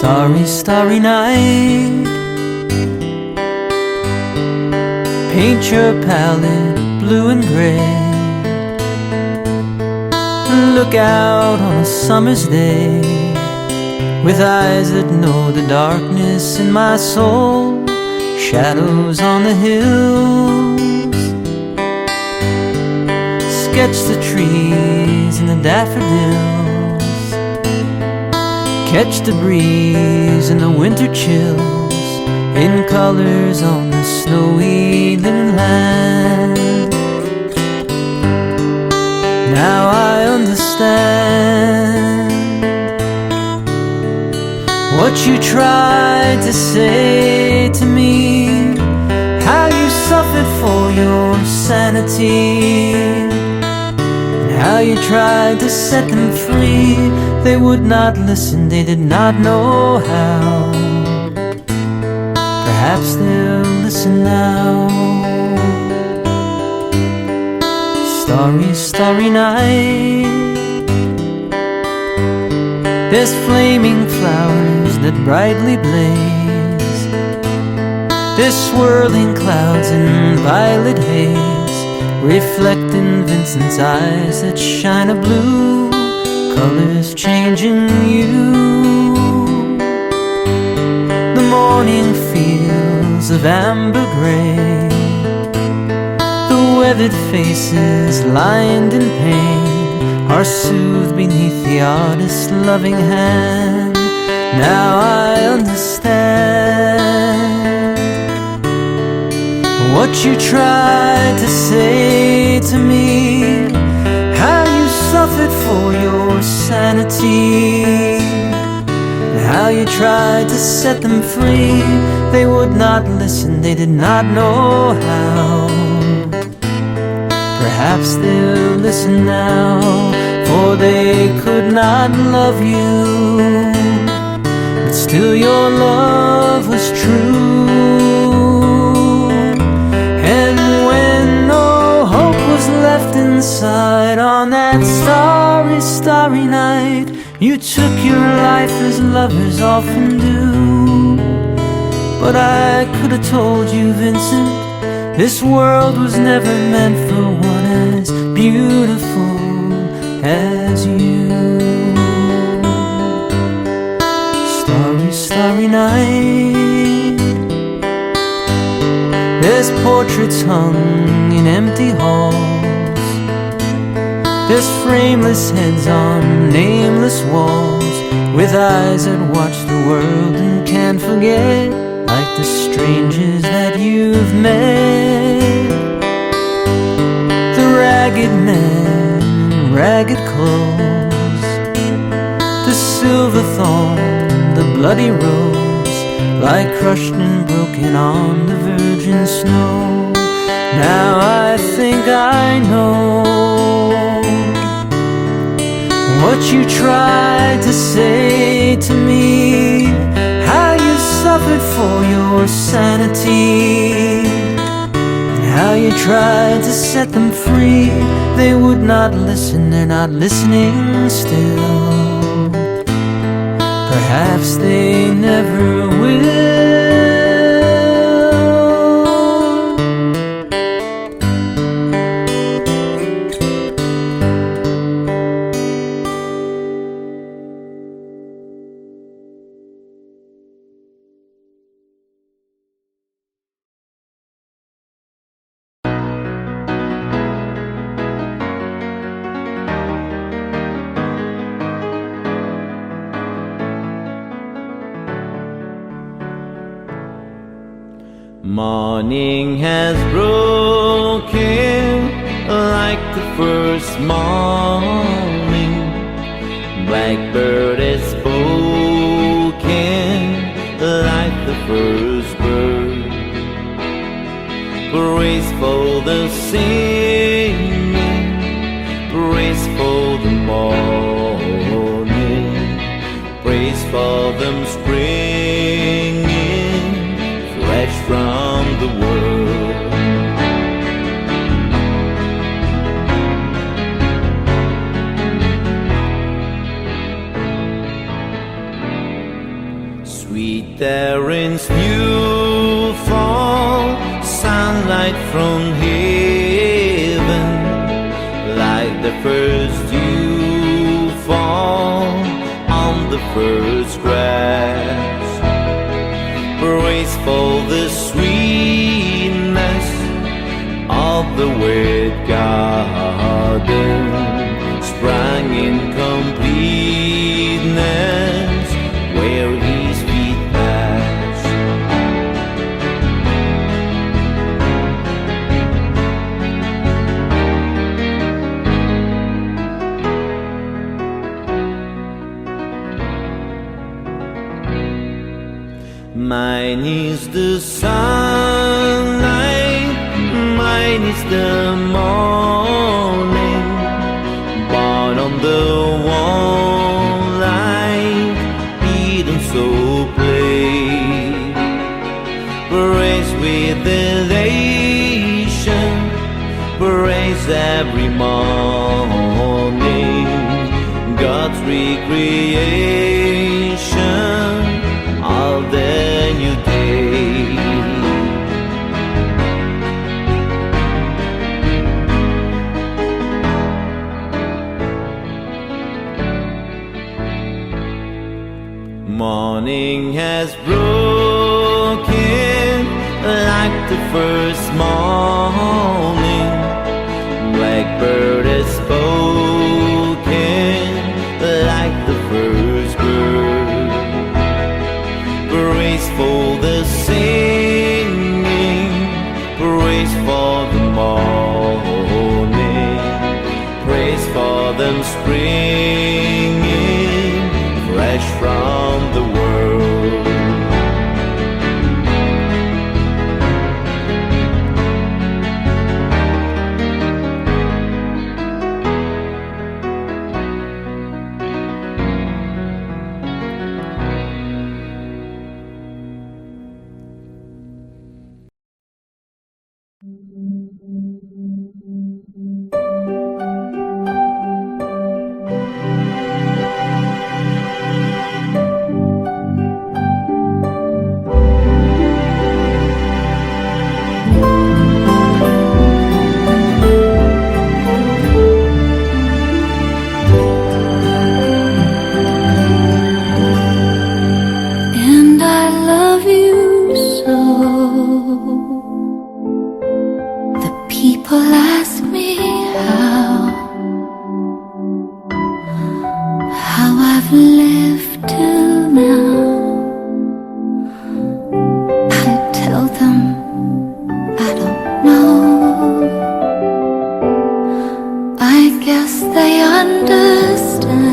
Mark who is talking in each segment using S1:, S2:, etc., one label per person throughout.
S1: Starry, starry night, paint your palette blue and gray. Look out on a summer's day with eyes that know the darkness in my soul. Shadows on the hills, sketch the trees and the daffodils, catch the breeze and the winter chills in colors on the snowy linen land. Now I understand what you tried to say to me, how you suffered for your sanity, and how you tried to set them free. They would not listen, they did not know how. Perhaps they'll listen now. Starry, starry night, there's flaming flowers that brightly blaze, there's swirling clouds in violet haze, reflecting Vincent's eyes that shine a blue, colors changing you. The morning fields of amber gray, the weathered faces lined in pain are soothed beneath the artist's loving hand. Now I understand what you tried to say to me, how you suffered for your sanity, and how you tried to set them free. They would not listen, they did not know how. Perhaps they'll listen now, for they could not love you, but still your love was true. And when no hope was left inside on that starry, starry night, you took your life as lovers often do. But I could have told you, Vincent, this world was never meant for one as beautiful as you. Starry, starry night, there's portraits hung in empty halls, there's frameless heads on nameless walls, with eyes that watch the world and can't forget, like the strangers that you've met. The ragged men, ragged clothes, the silver thorn, the bloody rose, lie crushed and broken on the virgin snow. Now I think I know what you tried to say to me, how you suffered for your sanity, and how you tried to set them free. They would not listen, they're not listening still. Perhaps they never will.
S2: Morning has broken like the first morning. Blackbird has spoken like the first bird. Praise for the singing, praise for the morning, praise for them springing fresh from the world. there rains new fall, sunlight from heaven, like the first dew fall on the first grass. Praise for the sweetness of the wet garden, sprang in completeness where his feet pass. Mine is the sunlight, mine is the morning, born on the wall like Eden so plain. Praise with elation, praise every morning, God's recreation, all the new day. Morning has broken like the first morning, blackbird has spoken like the first bird. Praise for the singing, praise for the morning, praise for them springing fresh from the world.
S3: And I love you so. The people ask me how I've lived till now. I tell them I don't know. I guess they understand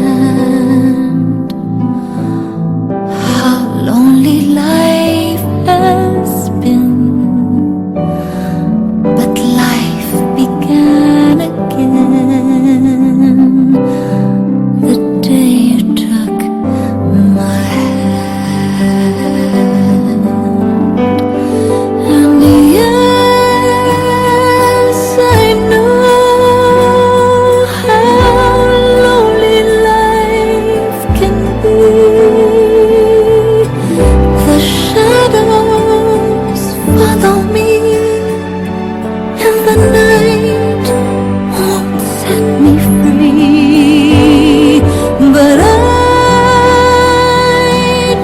S3: how lonely life has been. But life began again the day you took my hand. And yes, I know how lonely life can be. The shadows follow me, and the night won't set me free. But I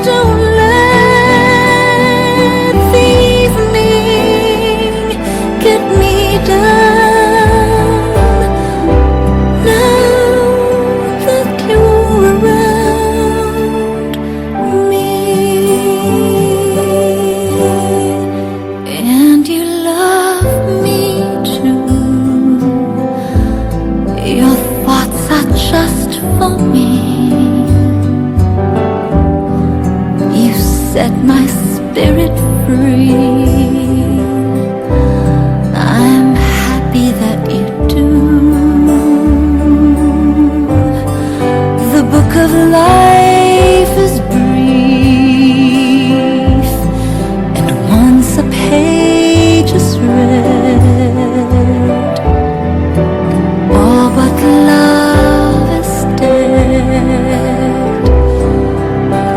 S3: don't let the evening get me down. Now that you're around me, and you love me too. Your thoughts are just for me. You set my spirit free. I'm happy that you do. The book of life is brief, and once a page is read, all but love is dead.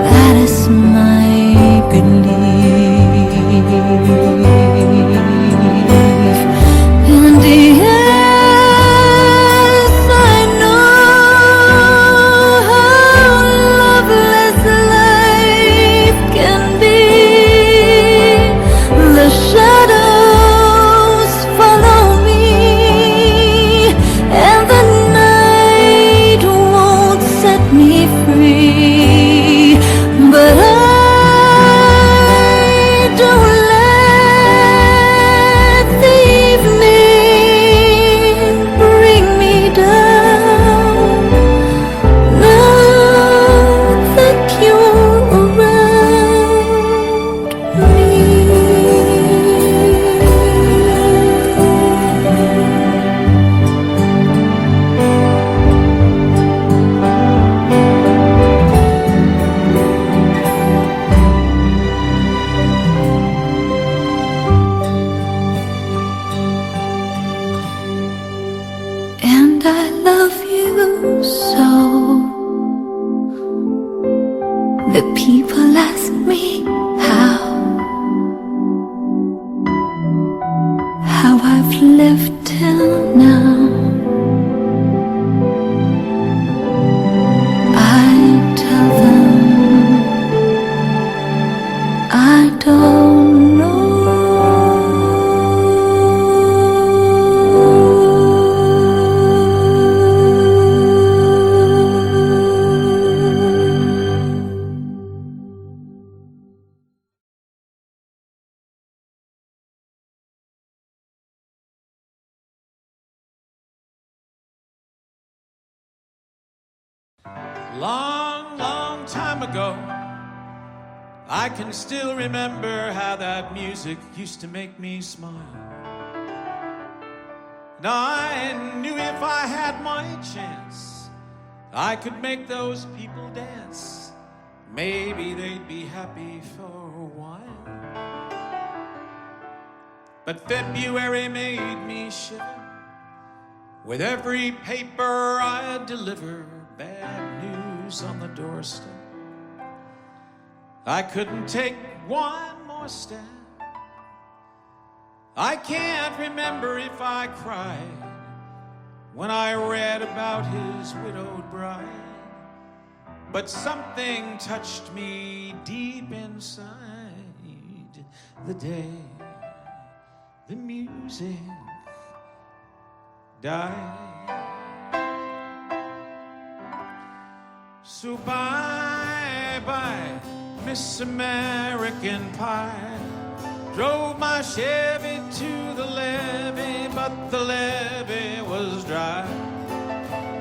S3: That is my good
S4: Long, long time ago, I can still remember how that music used to make me smile. Now I knew if I had my chance, I could make those people dance. Maybe they'd be happy for a while. But February made me shiver. With every paper I deliver, bad news on the doorstep. I couldn't take one more step. I can't remember if I cried when I read about his widowed bride. But something touched me deep inside the day the music died. So bye-bye, Miss American Pie. Drove my Chevy to the levee, but the levee was dry.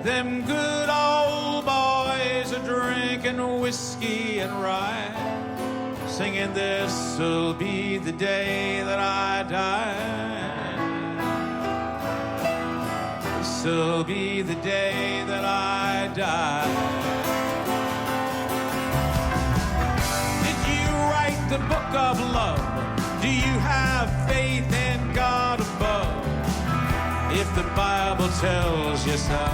S4: Them good old boys are drinking whiskey and rye, singing this'll be the day that I die. This'll be the day that I die. Did you write the book of love? Do you have faith in God above? If the Bible tells you so.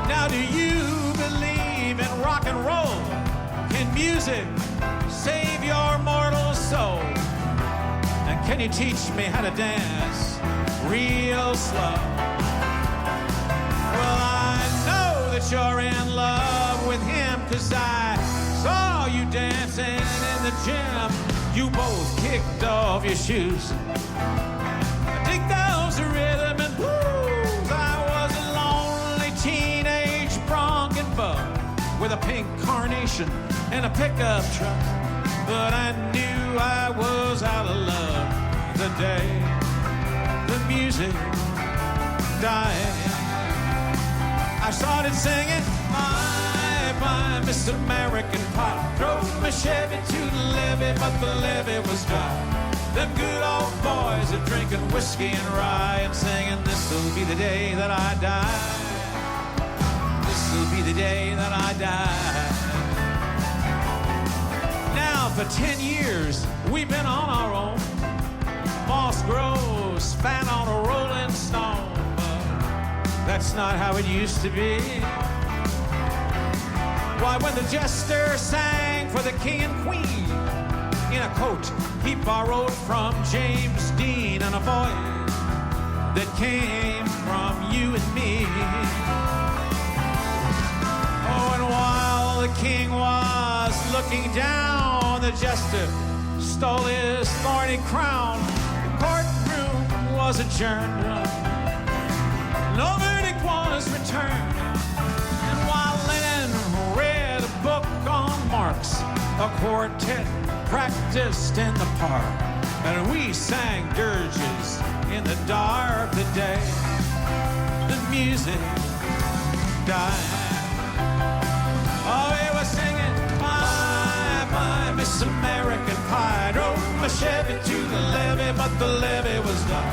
S4: Now do you believe in rock and roll? Can music save your mortal soul? And can you teach me how to dance real slow? Well, I know that you're in love with him, 'cause I saw you dancing in the gym. You both kicked off your shoes. I dig those rhythm and blues. I was a lonely teenage bronc and bug with a pink carnation and a pickup truck. But I knew I was out of love the day the music died. I started singing, bye-bye, Miss American Pie. Drove my Chevy to the levee, but the levee was dry. Them good old boys are drinking whiskey and rye and singing, this'll be the day that I die. This'll be the day that I die. Now for 10 years, we've been on our own. Moss grows fat on a rolling stone. That's not how it used to be. Why, when the jester sang for the king and queen in a coat he borrowed from James Dean and a voice that came from you and me. Oh, and while the king was looking down, the jester stole his thorny crown. The courtroom was adjourned. No verdict was returned. And while Lennon read a book on Marx, a quartet practiced in the park, and we sang dirges in the dark the day the music died. Oh, we were singing, bye-bye, Miss American Pie. Drove my Chevy to the levee, but the levee was dry.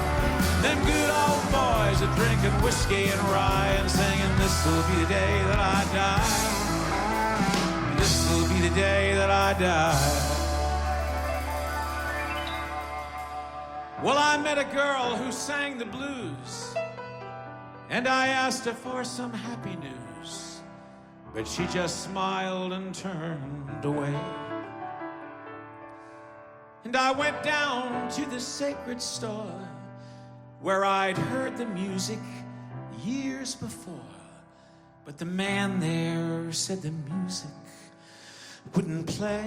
S4: Them good old boys are drinking whiskey and rye and singing, this'll be the day that I die. This'll be the day that I die. Well, I met a girl who sang the blues, and I asked her for some happy news, but she just smiled and turned away. And I went down to the sacred store where I'd heard the music years before, but the man there said the music wouldn't play.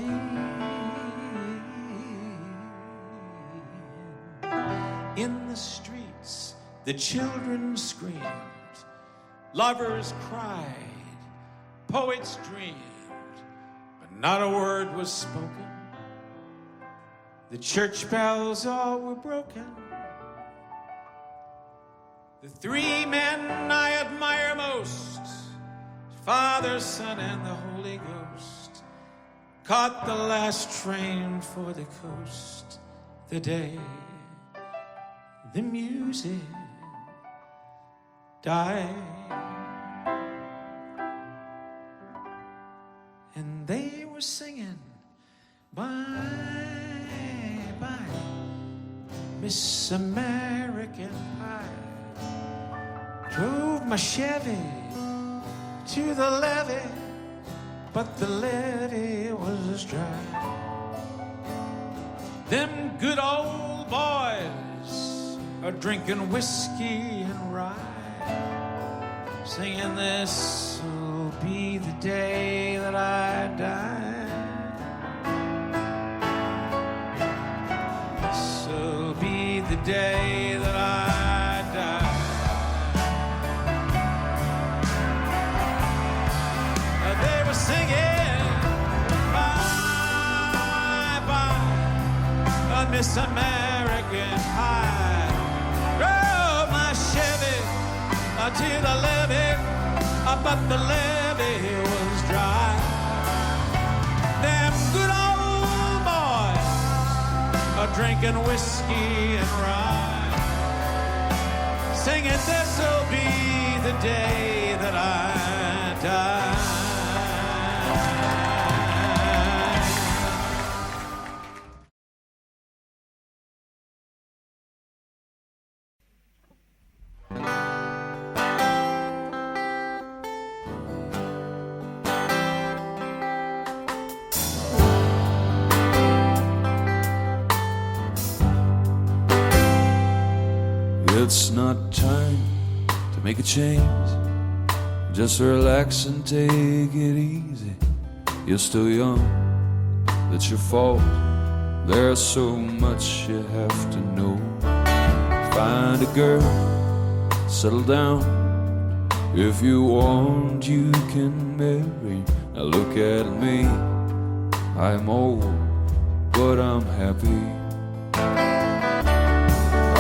S4: In the streets, the children screamed, lovers cried, poets dreamed, but not a word was spoken. The church bells all were broken. The three men I admire most Father, Son, and the Holy Ghost caught the last train for the coast the day the music died. And they were singing, bye, bye, Miss American Pie. Drove my Chevy to the levee, but the levee was dry. Them good old boys are drinking whiskey and rye, singing this'll be the day that I die. This'll be the day that I die. They were singing bye bye, Miss American Pie. Drove my Chevy to the levee, but the levee was dry. Them good old boys are drinking whiskey and rye, singing this'll be the day that I die.
S5: It's not time to make a change. Just relax and take it easy. You're still young, that's your fault. There's so much you have to know. Find a girl, settle down. If you want, you can marry. Now look at me, I'm old, but I'm happy.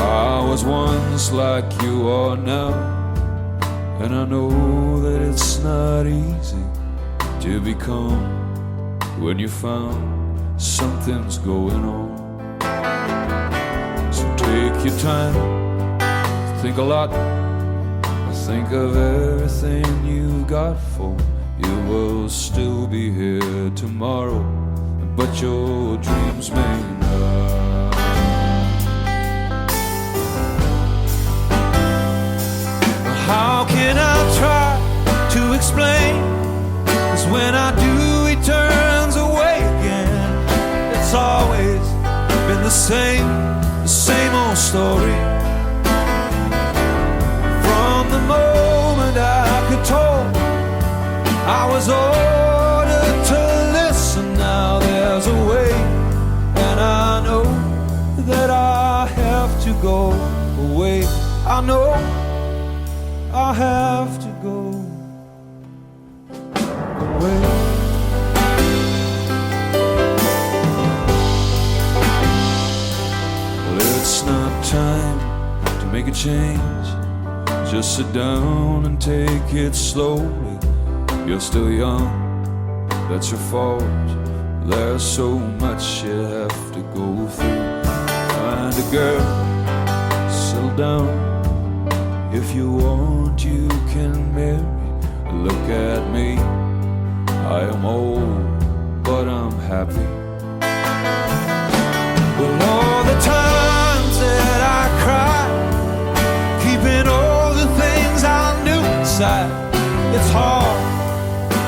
S5: I was once like you are now, and I know that it's not easy to become when you found something's going on. So take your time, think a lot, think of everything you got, for you will still be here tomorrow, but your dreams may not. How can I try to explain? 'Cause when I do, he turns away again. It's always been the same old story. From the moment I could talk, I was ordered to listen. Now there's a way, and I know that I have to go away. I know I have to go away. Well, it's not time to make a change. Just sit down and take it slowly. You're still young, that's your fault. There's so much you have to go through. Find a girl, settle down. If you want, you can marry. Look at me, I am old, but I'm happy. Well, all the times that I cried, keeping all the things I knew inside, it's hard,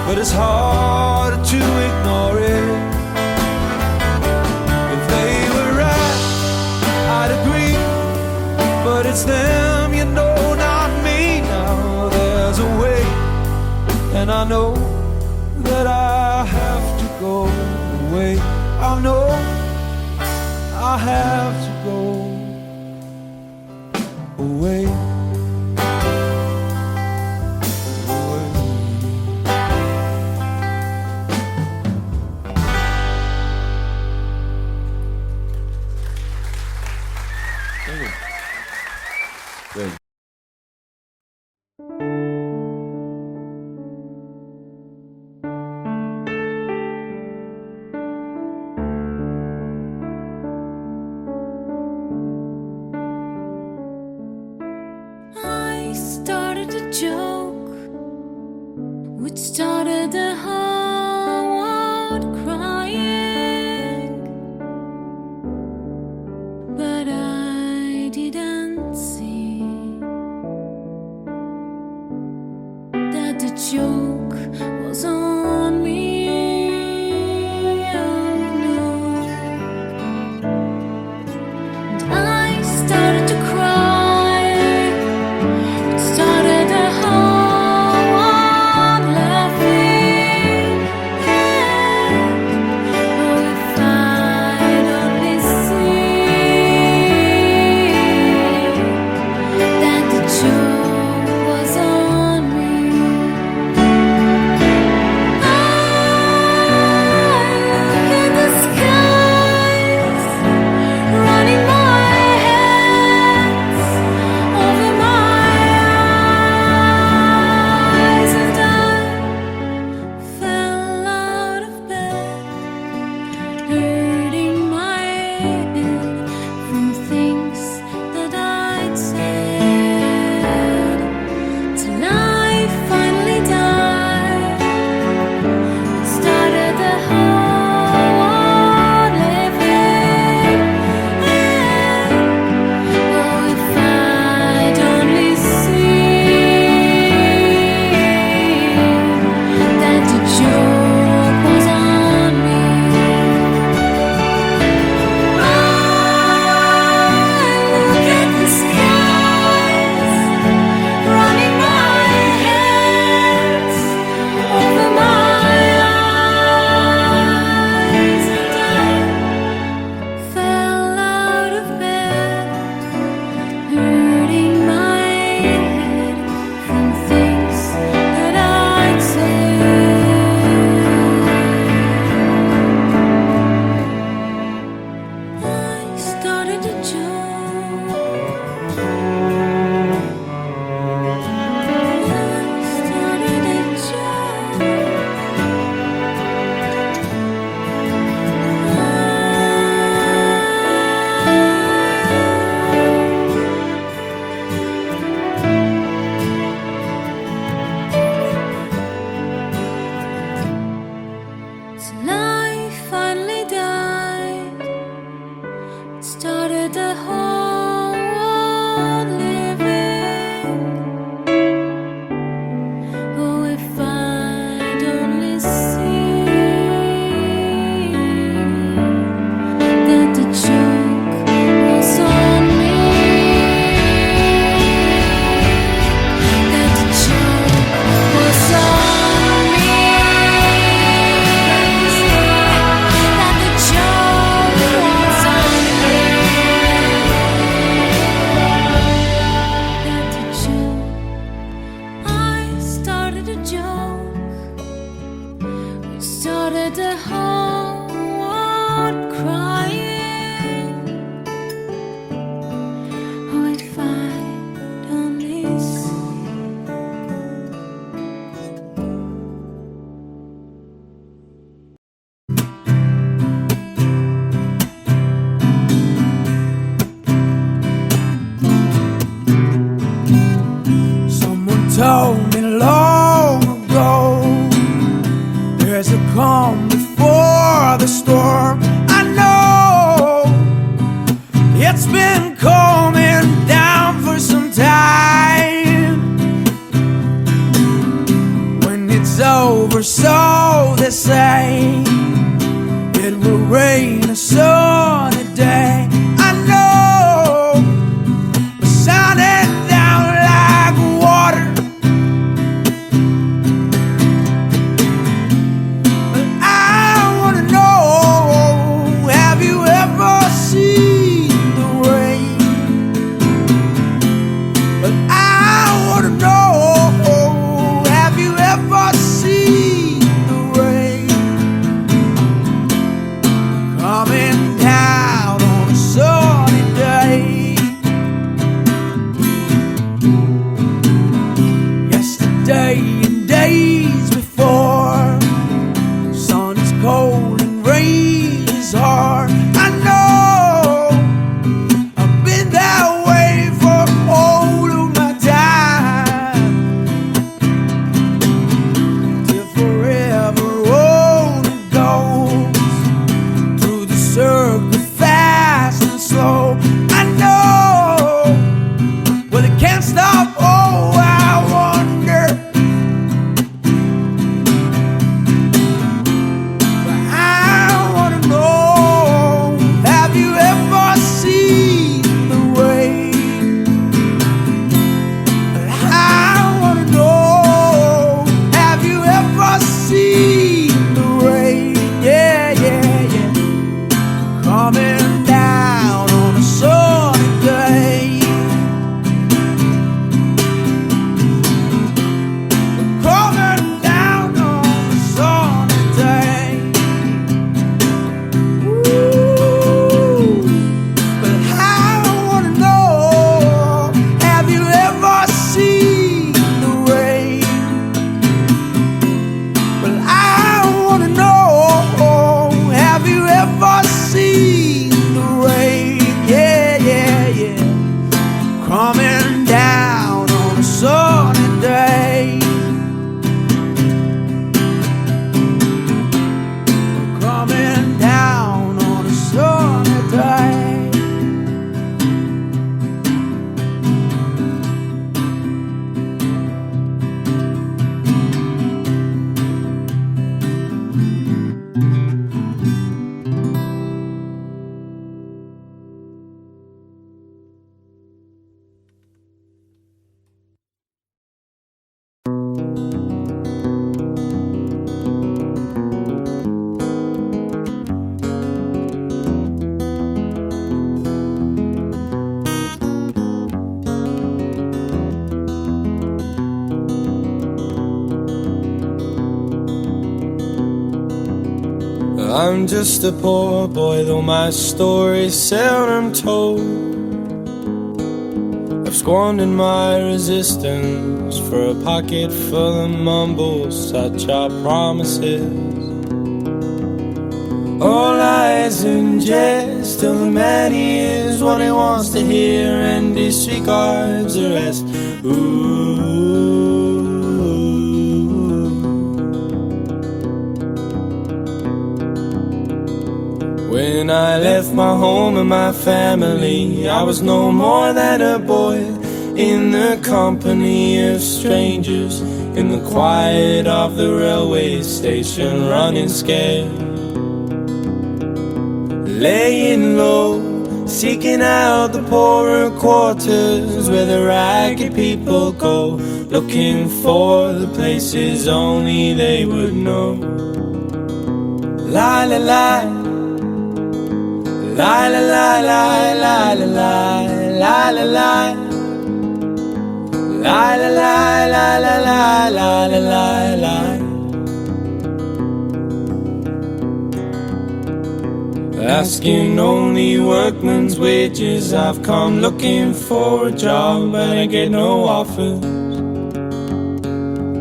S5: but it's hard to ignore it. If they were right, I'd agree, but it's them, you know, and I know that I have to go away. I know I have to go away. Thank you. Good.
S3: It started the whole world crying, but I didn't see that the joke was on me. Oh no. And I started to cry. It started the whole world laughing. Oh, if I'd only seen that the joke was on me. I look at the skies, running my hands over my eyes, and I fell out of bed, hurting my head from things that I'd said, till I finally died. It started the whole world living. Oh, if I'd only seen that the joke was on me. I look at the skies, running my hands over my eyes, and I fell out of bed, hurting my head from things that I'd said. I started a joke. I started a till I finally died. It started the whole world living. Oh, if I'd only seen that the joke was on me, that the joke was on me, that the joke was on me, that the joke. I started a joke. We started the whole world crying. Oh, if I'd only seen.
S1: Someone told me long ago, there's a calm before the storm. I know it's been coming down for some time. When it's over, so they say, it will rain a sunny day. I know, but sounding down like water. But I wanna know, have you ever seen the rain? But I wanna know, have you ever seen the rain coming down on a sunny day? Yesterday and days before, sun is cold and rain is hard. I know I've been that way for all of my time.
S6: I'm just a poor boy, though my story's seldom told. I've squandered my resistance for a pocket full of mumbles, such are promises. All lies and jest, till the man hears what he wants to hear and disregards the rest. Ooh. When I left my home and my family, I was no more than a boy in the company of strangers, in the quiet of the railway station, running scared, laying low, seeking out the poorer quarters where the ragged people go, looking for the places only they would know. La la la, la la la la la la la la la la, la la la la la la la la la la. Asking only workman's wages, I've come looking for a job, but I get no offers.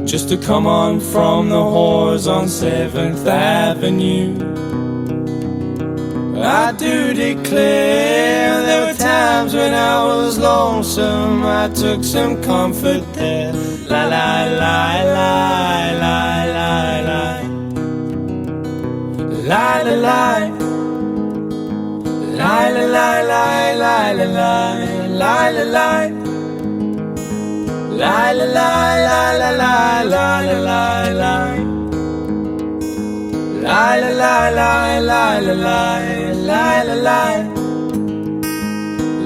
S6: Just to come on from the whores on 7th Avenue. I do declare there were times when I was lonesome, I took some comfort there. La la la la la la la, la la la, la la la la la la la, la la la, la la la la la la la la la, la la la la la la la, la la la,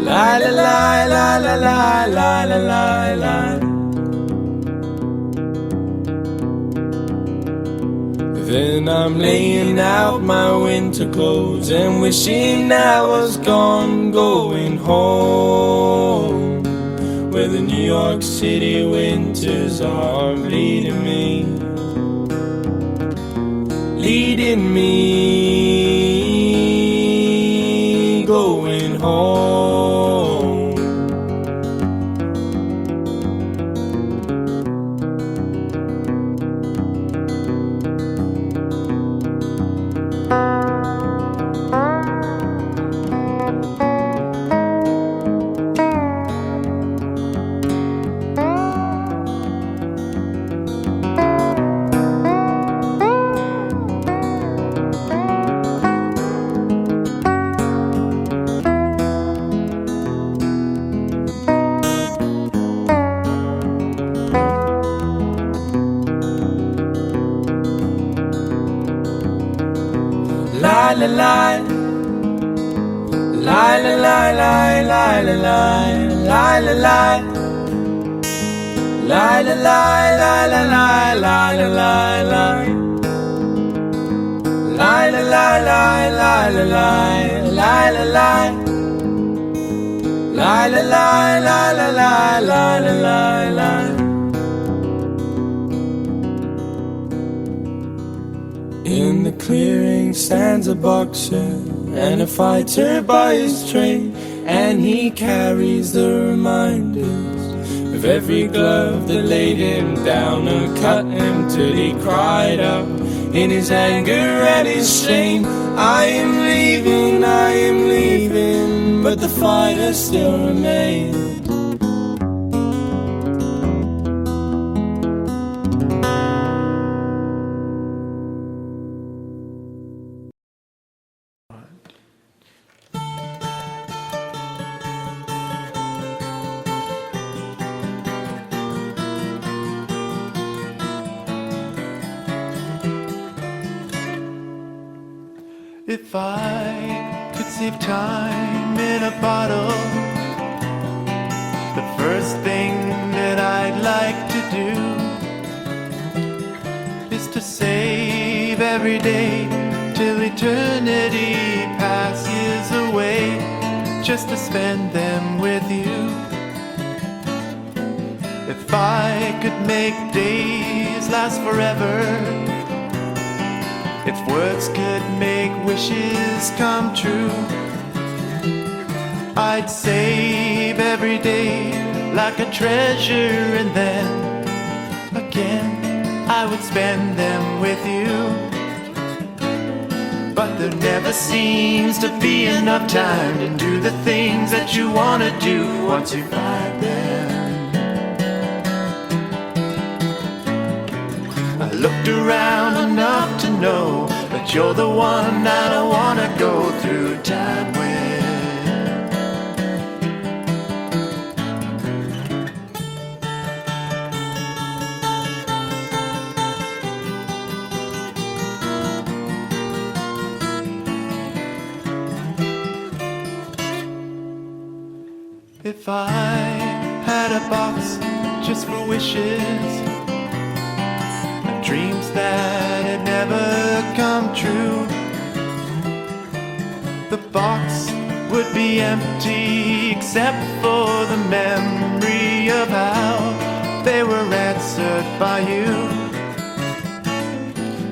S6: la la la la la la la la la. Then I'm laying out my winter clothes and wishing I was gone, going home, where the New York City winters are bleeding me, leading me, going home. La la la, la la la la la la la la la, la la la la la la la la la la, la la la la la la la la la la, la la la la la la la la la. In the clearing stands a boxer and a fighter by his trade, and he carries the reminders of every glove that laid him down or cut him till he cried out in his anger and his shame, I am leaving, but the fighter still remains.
S7: If I could save time in a bottle, the first thing that I'd like to do is to save every day till eternity passes away, just to spend them with you. If I could make days last forever, if words could make wishes come true, I'd save every day like a treasure, and then again I would spend them with you. But there never seems to be enough time to do the things that you want to do once you find them. I looked around enough to know that you're the one that I want to go through time with. If I had a box just for wishes, dreams that had never come true, the box would be empty except for the memory of how they were answered by you.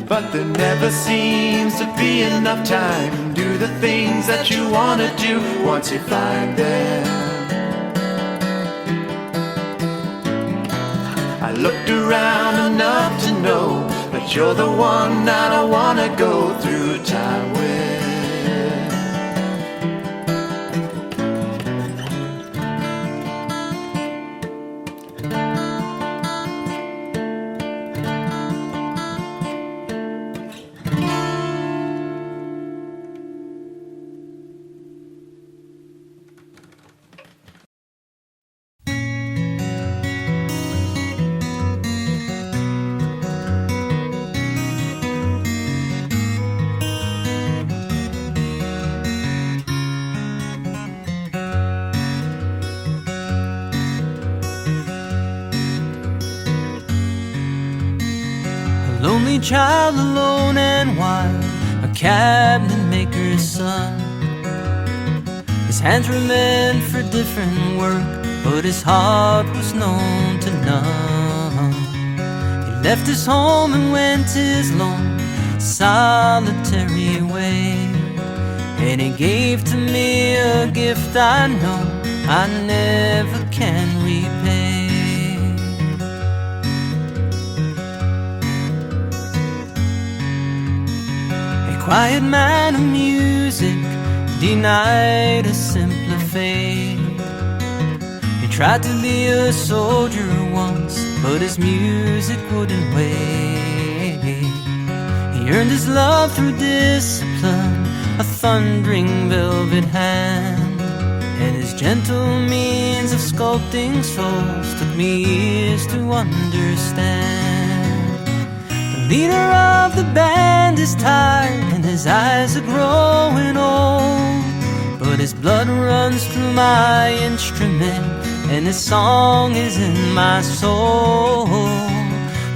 S7: But there never seems to be enough time to do the things that you want to do once you find them. I looked around enough to know that you're the one that I want to go through time with.
S1: Lonely child, alone and wild, a cabinet maker's son. His hands were meant for different work, but his heart was known to none. He left his home and went his lone, solitary way, and he gave to me a gift I know I never can repay. Quiet man of music, denied a simpler fate. He tried to be a soldier once, but his music wouldn't wait. He earned his love through discipline, a thundering velvet hand, and his gentle means of sculpting souls took me years to understand. The leader of the band is tired and his eyes are growing old, but his blood runs through my instrument and his song is in my soul.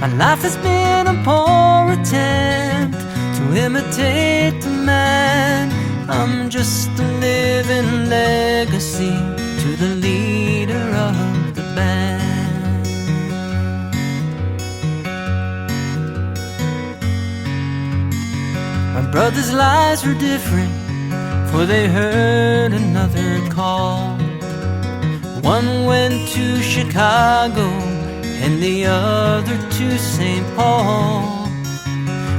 S1: My life has been a poor attempt to imitate the man. I'm just a living legacy to the leader of the band. My brother's lives were different, for they heard another call. One went to Chicago and the other to St. Paul.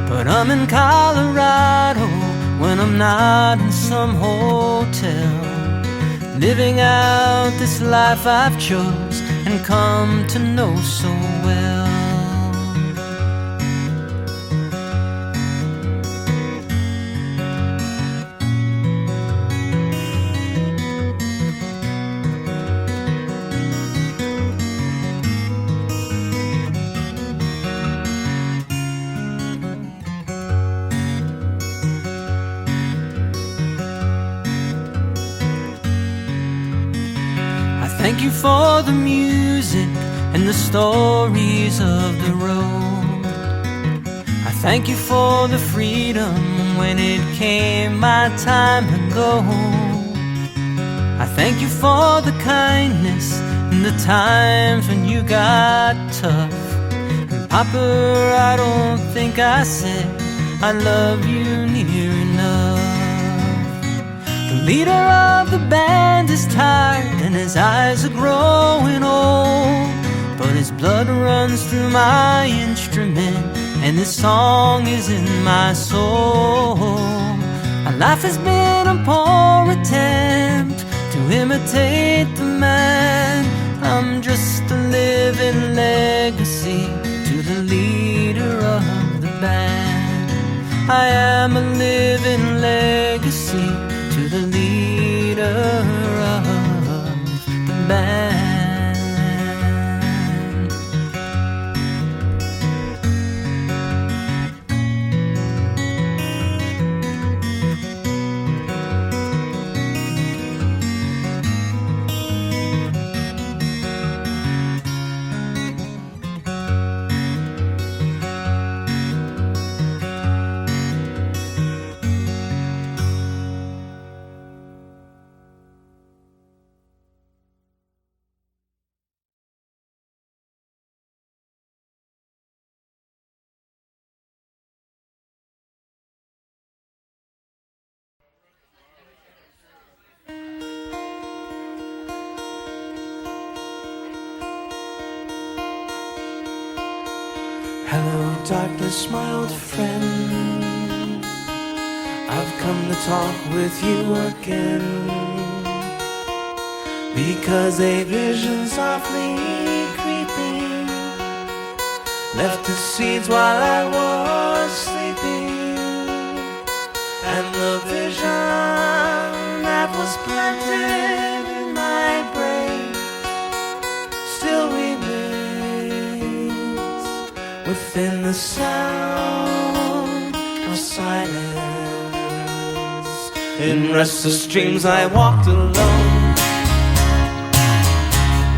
S1: But I'm in Colorado when I'm not in some hotel, living out this life I've chose and come to know so well. Thank you for the music and the stories of the road. I thank you for the freedom when it came my time to go. I thank you for the kindness and the times when you got tough. And Papa, I don't think I said I love you near enough. The leader of the band is tired and his eyes are growing old, but his blood runs through my instrument and this song is in my soul. My life has been a poor attempt to imitate the man. I'm just a living legacy to the leader of the band. I am a living legacy to the leader of the band.
S6: Hello, darkness, my old friend. I've come to talk with you again, because a vision softly creeping left its seeds while I was sleeping, and the vision that was planted in my brain still remains within the sound of silence. In restless dreams I walked alone.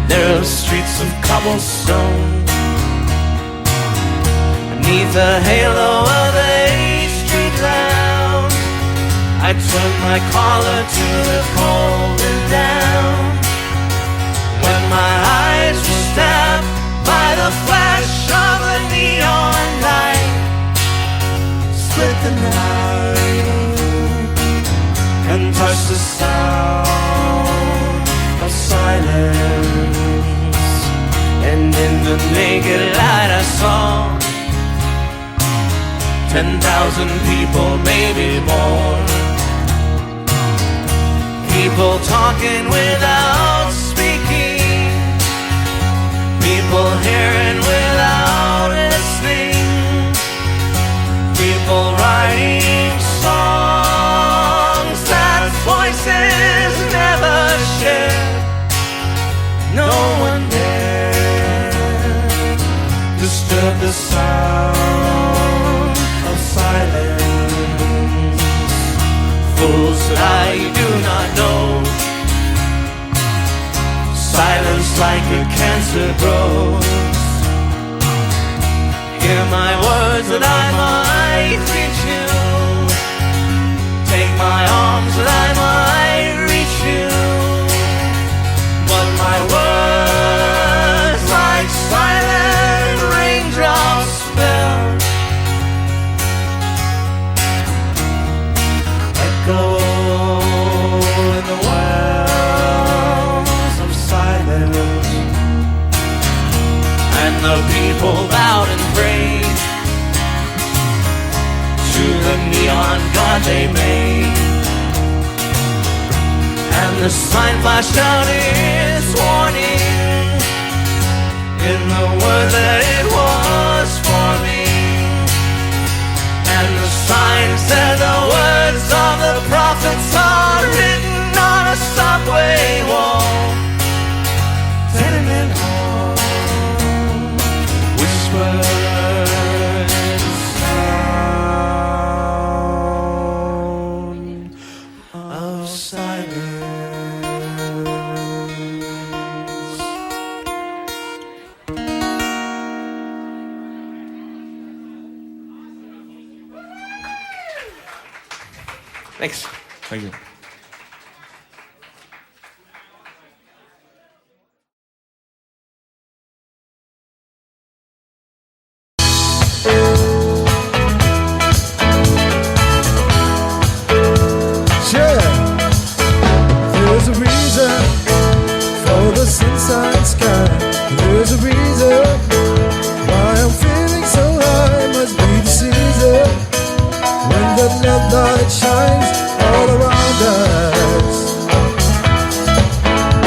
S6: There are streets of cobblestone. Beneath the halo of a street lamp, I turned my collar to the cold and down. When my eyes were stabbed by the flash of a neon light, split the night and touched the sound of silence. And in the naked light I saw 10,000 people, maybe more. People talking without speaking, people hearing without listening, people writing songs that voices never shared. No one dared disturb the sound of silence. Fools that I do not know, silence like a cancer grows. Hear my words that I might reach you, take my arms that I might reach you, but my words like silent raindrops fell, echo in the wells of silence. And the people bowed and prayed to the neon god they made, and the sign flashed out its warning in the word that it was for me. And the sign said the words of the prophets are written on a subway wall, tenement hall, whispered sound of silence. Thanks.
S5: Thank you.
S6: light shines all around us.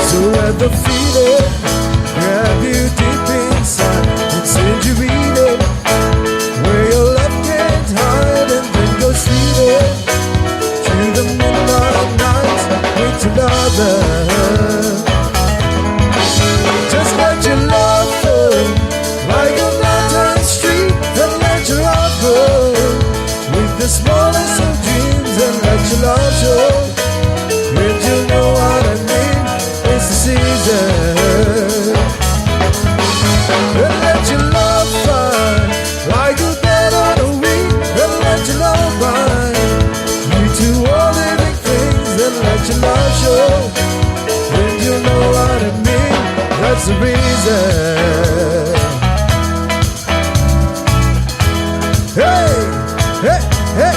S6: So let the feeling grab you deep inside and send you reading where your love can't hide, and then go sleeping through the moonlight nights with your lover. Just let your love flow like a mountain stream, and let your heart grow with the smallest of dreams, and let your love show. And you know what I mean, it's the season. And let your love fly like a bat on a wing, and let your love ride you to all living things, and let your love show. And you know what I mean, that's the reason. Hey, hey, hey.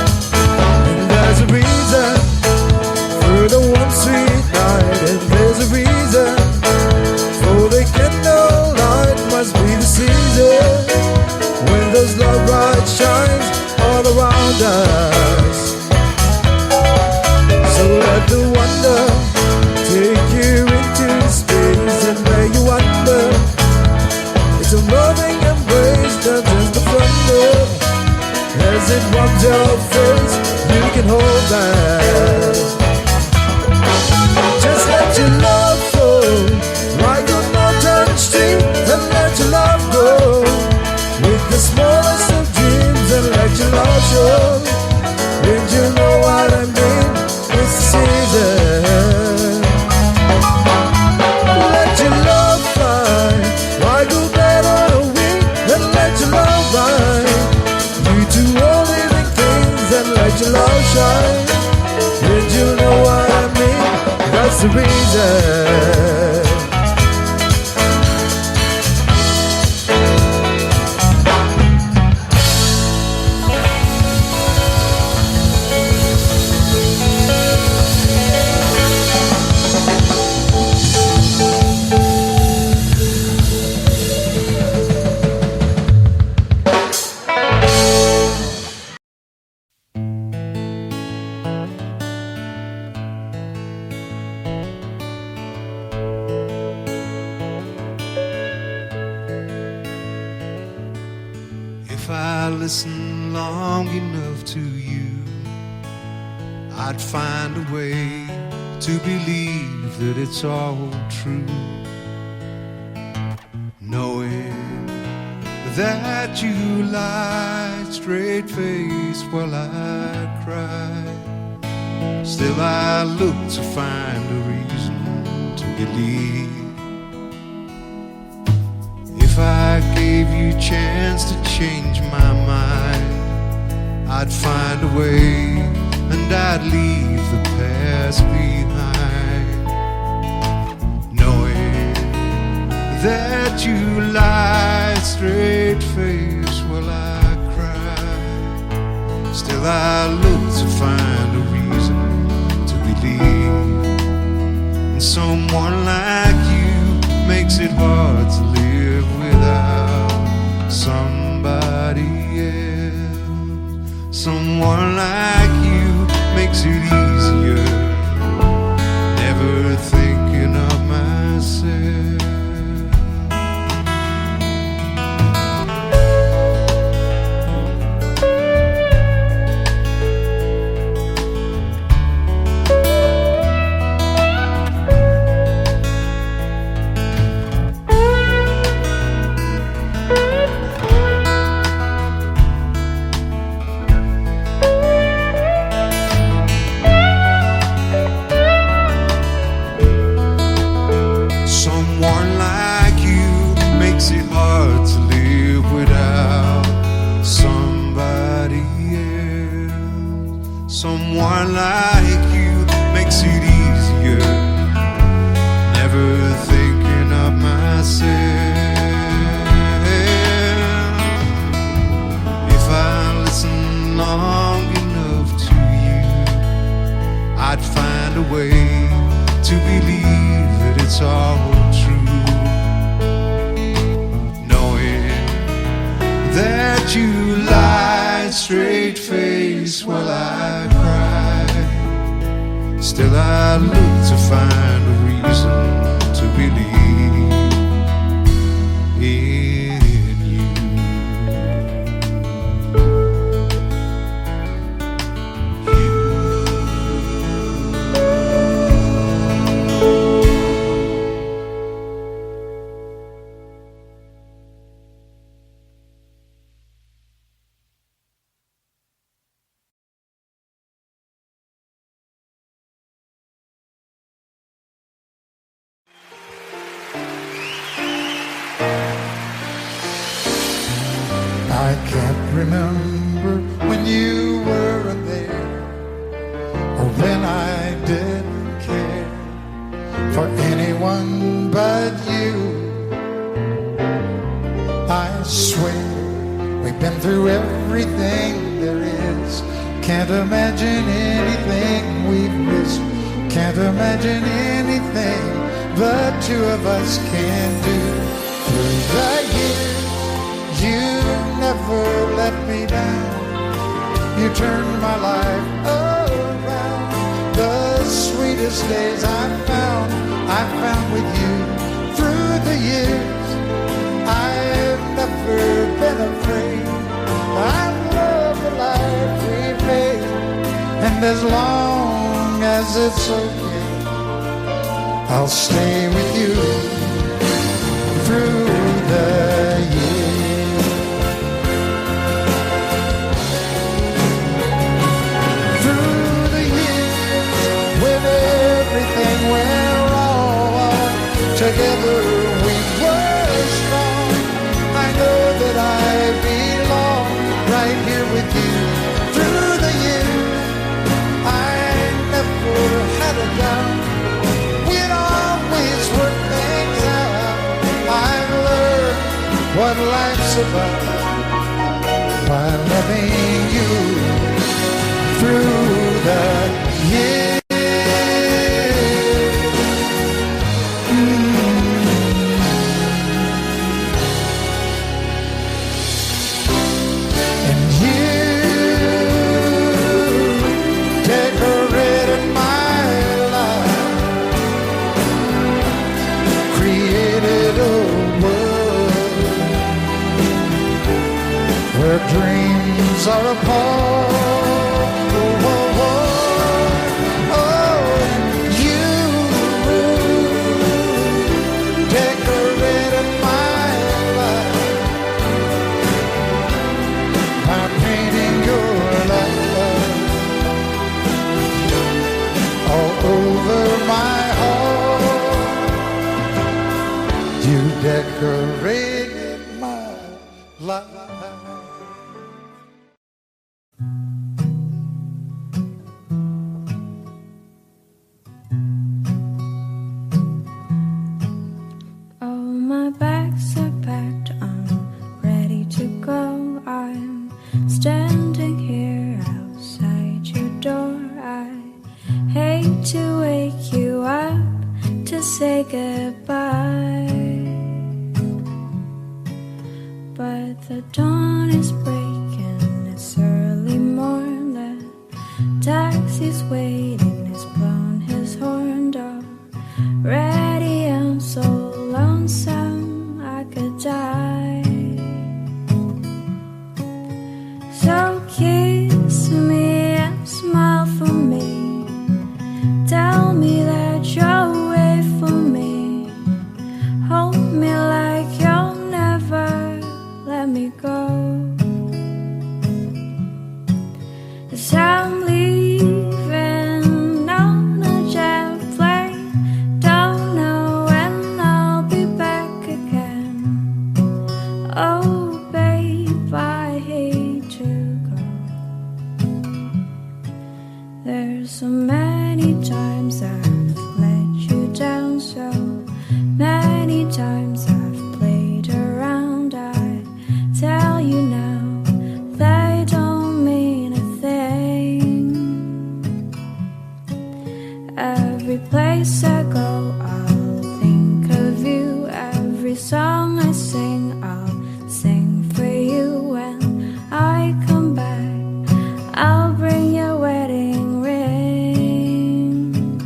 S6: And there's a reason for the one sweet night, and there's a reason for the candlelight. Must be the season when those love lights shine all around us. So let the wonder take you into space, and where you wonder, it's a loving embrace, not just a thunder. As it warms your face, you can hold that. Just let your love flow like a mountain stream, and let your love go with the smallest of dreams, and let your love show. And you know what I mean, it's the season. Let your love fly like a bat on a wing, and let your love ride you to all living things, and let your love shine. And you know what I mean, that's the reason.
S8: If I listen long enough to you, I'd find a way to believe that it's all true. Knowing that you lie straight-faced while I cry, still I look to find a reason to believe. If I gave you a chance to change my mind, I'd find a way, and I'd leave the past behind. Knowing that you lie straight-faced while I cry, still I look to find a reason to believe. And someone like you makes it hard to live without somebody else. Someone like you makes it easier, never thinking of myself. Someone like you makes it easier, never thinking of myself. If I listen long enough to you, I'd find a way to believe that it's all true. Knowing that you lie straight-faced while I cry, Still I look to find a reason to believe in you.
S9: I can't remember when you weren't there, or when I didn't care for anyone but you. I swear we've been through everything there is. Can't imagine anything we've missed. Can't imagine anything the two of us can do. Through the years you never let me down. You turned my life around. The sweetest days I found with you. Through the years I've never been afraid. I love the life we made, and as long as it's okay, I'll stay with you through the years. Through the years, when everything went wrong, together we were strong. I know that I belong right here with you. Through the years, I never had a doubt. We'd always work things out. I've learned what life's about by loving you through the years. And you decorated my life, created a world where dreams are apart. Oh, oh, oh, oh, you decorated my life by painting your love all over my heart. You decorated my life.
S3: Oh, my bags are packed, I'm ready to go. I'm standing here outside your door. I hate to wake you up to say goodbye, but the dawn is breaking, it's early morn. The taxi's waiting, he's blown his horn. Already I'm so lonesome I could die. So kiss me and smile for me. Tell me that you're away from me. Hold me like you'll never let me go. 'Cause I'm leaving on a jet plane. Don't know when I'll be back again. Oh, babe, I hate to go. There's so many times I've let you down, so many times I've played around. I tell you now, they don't mean a thing. Every place I go, I'll think of you. Every song I sing, I'll sing for you. When I come back, I'll bring your wedding ring.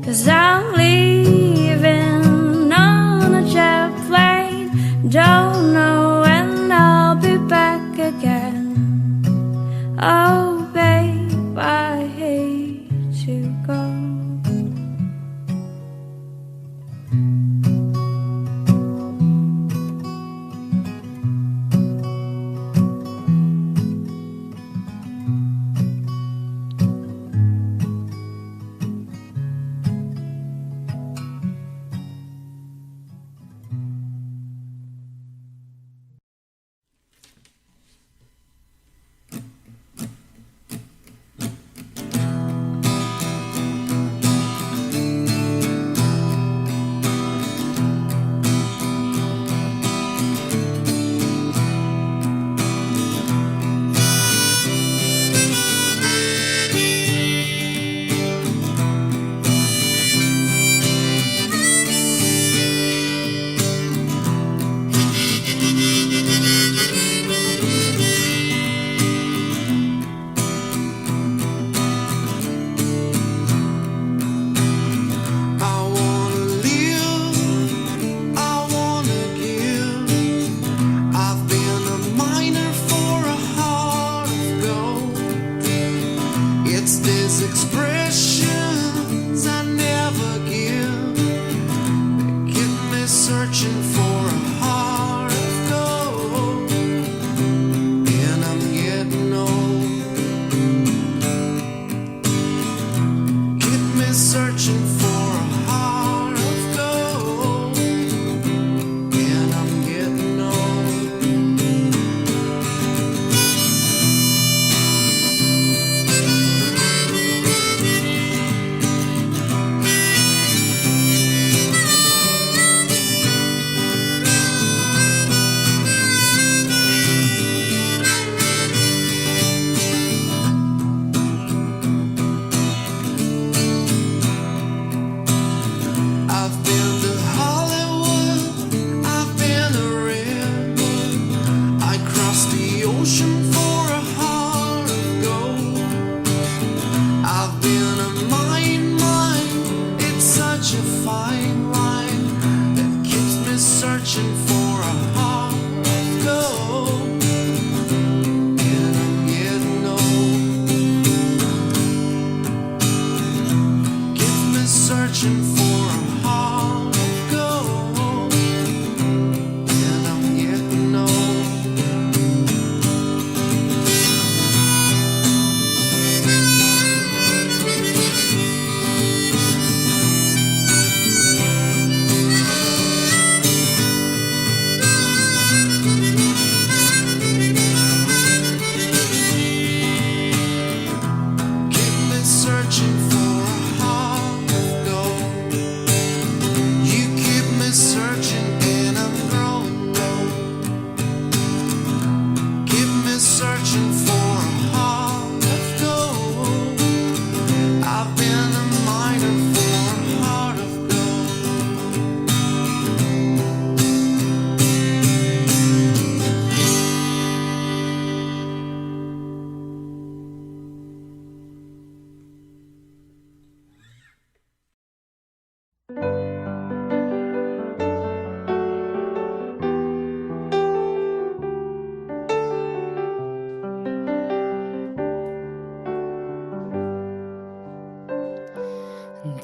S3: 'cause I'm leaving on a jet plane. Don't know when I'll be back again. Oh babe, I hate to go.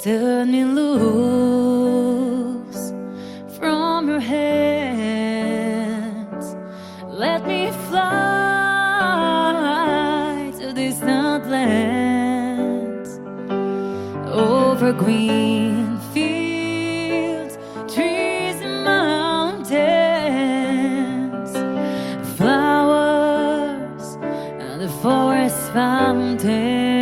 S1: Turn me loose from your hands. Let me fly to distant lands, over green fields, trees and mountains, flowers and the forest fountains.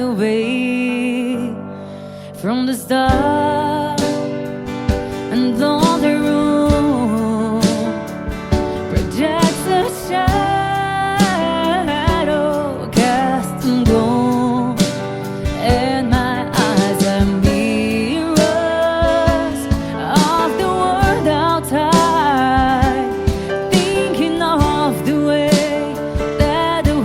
S1: Away from the stars, and all the room projects a shadow cast and gloom, and my eyes are mirrors of the world outside, thinking of the way that the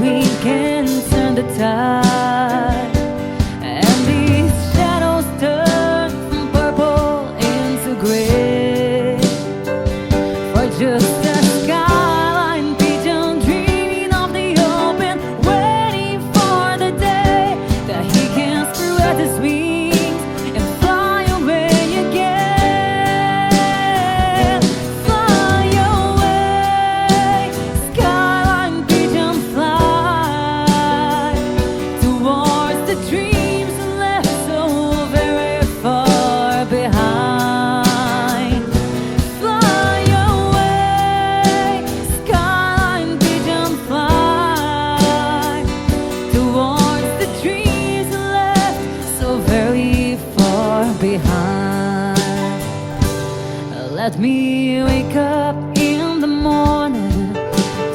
S1: let me wake up in the morning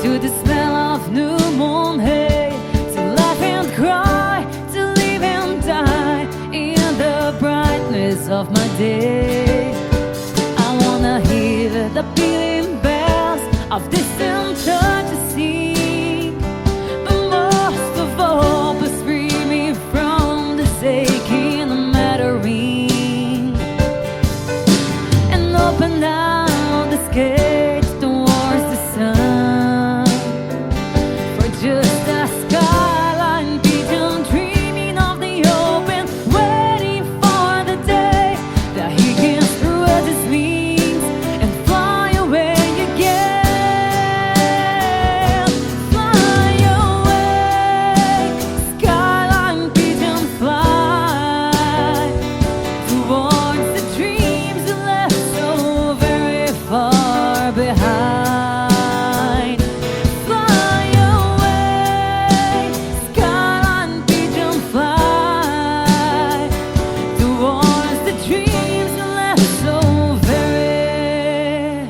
S1: to the smell of new moon hay, to laugh and cry, to live and die in the brightness of my day. I wanna hear the beating bells of distant churches sing, but most of all, please free me from this aching matter ring, and open down the gates towards the sun, for just a skyline pigeon dreaming of the open, waiting for the day that he can spread his wings and fly away again. Fly away, skyline pigeon, fly towards the dreams you left so very far behind. Fly away, skyline pigeon, fly towards the dreams you left so very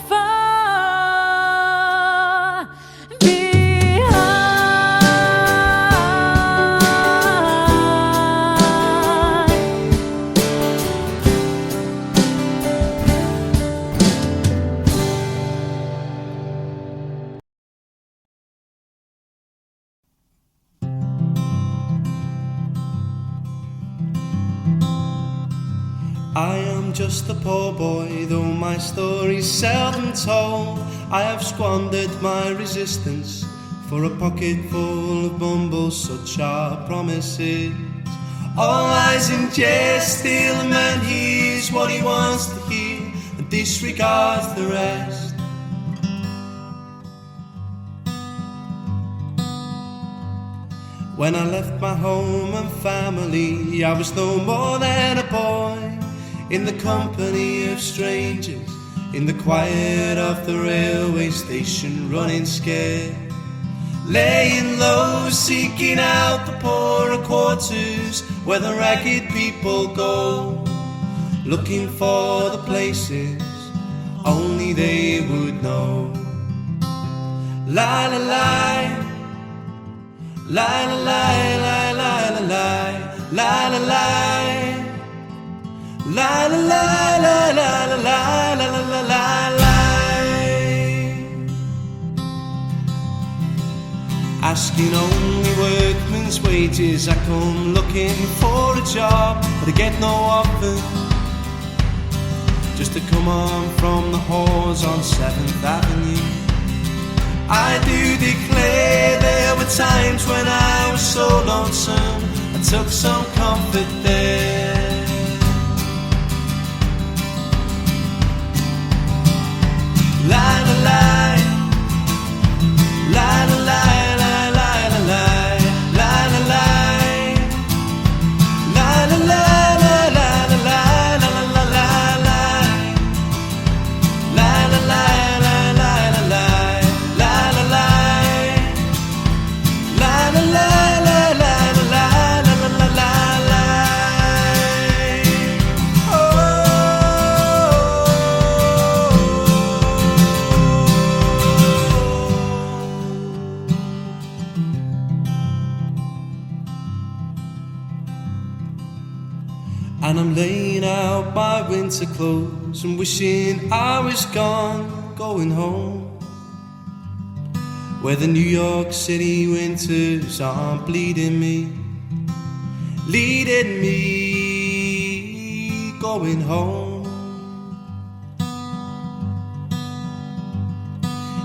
S1: far behind.
S10: I am just a poor boy, though my story's seldom told. I have squandered my resistance for a pocket full of mumbles, such are promises. All lies in jest, still a man hears what he wants to hear and disregards the rest. When I left my home and family, I was no more than a boy, in the company of strangers, in the quiet of the railway station, running scared, laying low, seeking out the poorer quarters where the ragged people go, looking for the places only they would know. La la la, la la la, la la la la, la la la. La la la la la la la la la la la. Asking only workmen's wages, I come looking for a job, but I get no offer, just to come on from the halls on 7th Avenue. I do declare there were times when I was so lonesome, I took some comfort there. La la la, la la la, la la la la, la la la, la la la, la la la la, la la la la, la la la, la la la la, la la la, la la la, la la la la, la la la. And I'm laying out my winter clothes and wishing I was gone, going home, where the New York City winters aren't bleeding me, leading me, going home.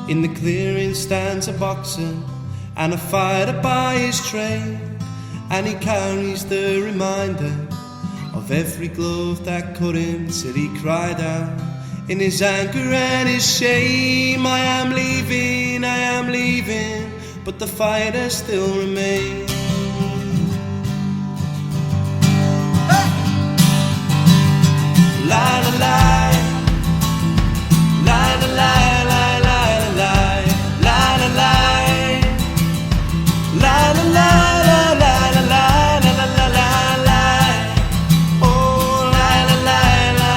S10: In the clearing stands a boxer and a fighter by his trade, and he carries the reminder of every glove that cut him till he cried out in his anger and his shame, I am leaving, but the fighter still remains. La la la, la la la, la la la, la la la, la la la, la la la, la la la la, oh la la la la.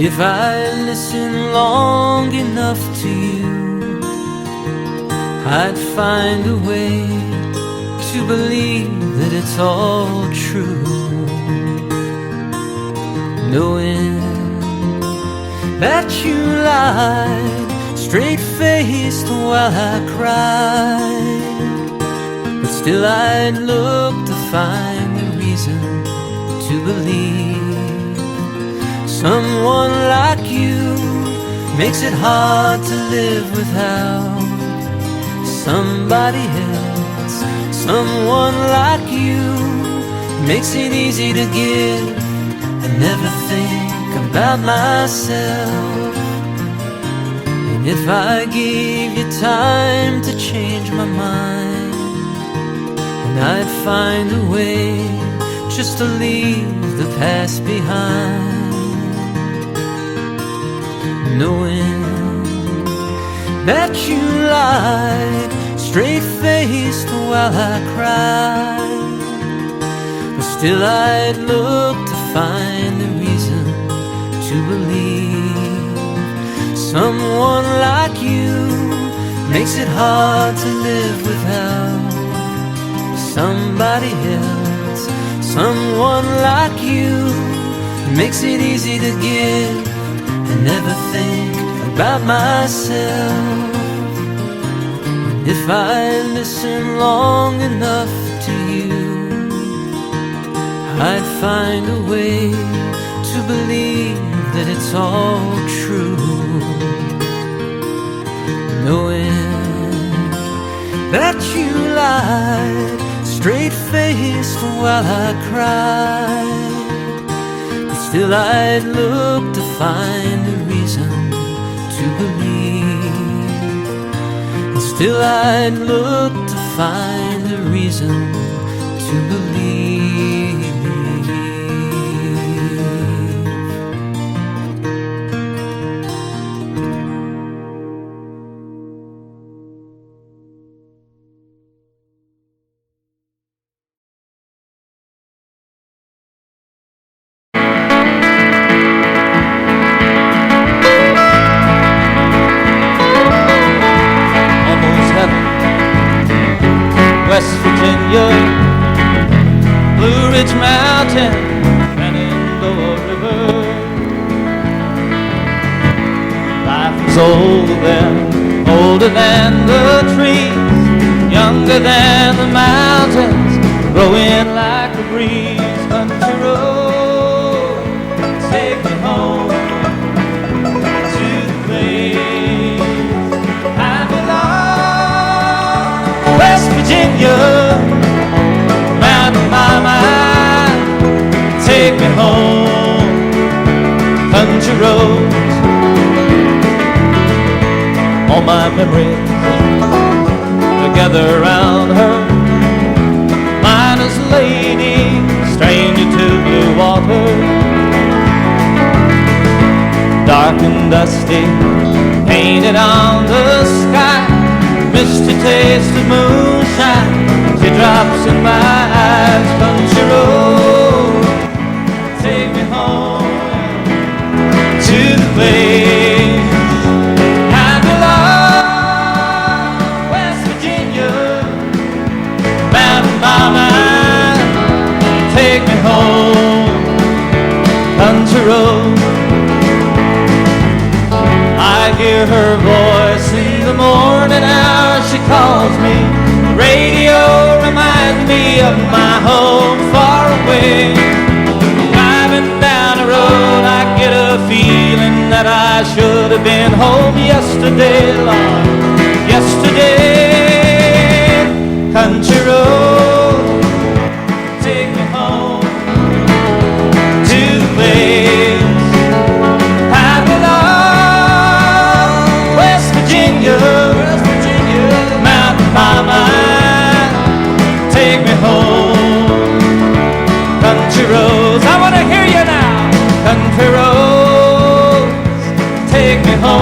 S1: If I listen long enough to you, I'd find a way to believe that it's all true. Knowing that you lied, straight-faced while I cried, but still I'd look to find a reason to believe. Someone like you makes it hard to live without somebody else. Someone like you makes it easy to give and never think about myself. And if I gave you time to change my mind, and I'd find a way just to leave the past behind, knowing that you lied, straight-faced while I cried, but still I'd look to find a reason to believe. Someone like you makes it hard to live without somebody else. Someone like you makes it easy to give and never think about myself. If I listen long enough to you, I'd find a way to believe that it's all true. Knowing that you lied, straight-faced while I cried, but still I'd look to find a reason to believe. And still I'd look to find a reason to believe.
S11: West Virginia, Blue Ridge Mountain, Shenandoah River. Life was older than the trees, younger than the mountains, growing like a breeze. Country road, take me home to the place I belong. West Virginia, Mountain Mama, take me home. Country roads, all my memories together around her. Miner's lady, stranger to blue water. Dark and dusty, painted on the sky. Misty taste of moonshine, teardrops in my eyes. Country road, take me home to the place I belong. West Virginia, Mountain Mama, take me home. Country road, I hear her voice in the morning hour. She calls me. Radio reminds me of my home far away. Driving down the road, I get a feeling that I should have been home yesterday, Lord, yesterday. Country road, take me home to the place I belong. West Virginia, Mountain Mama, take me home. Country roads, I want to hear you now. Country roads, take me home.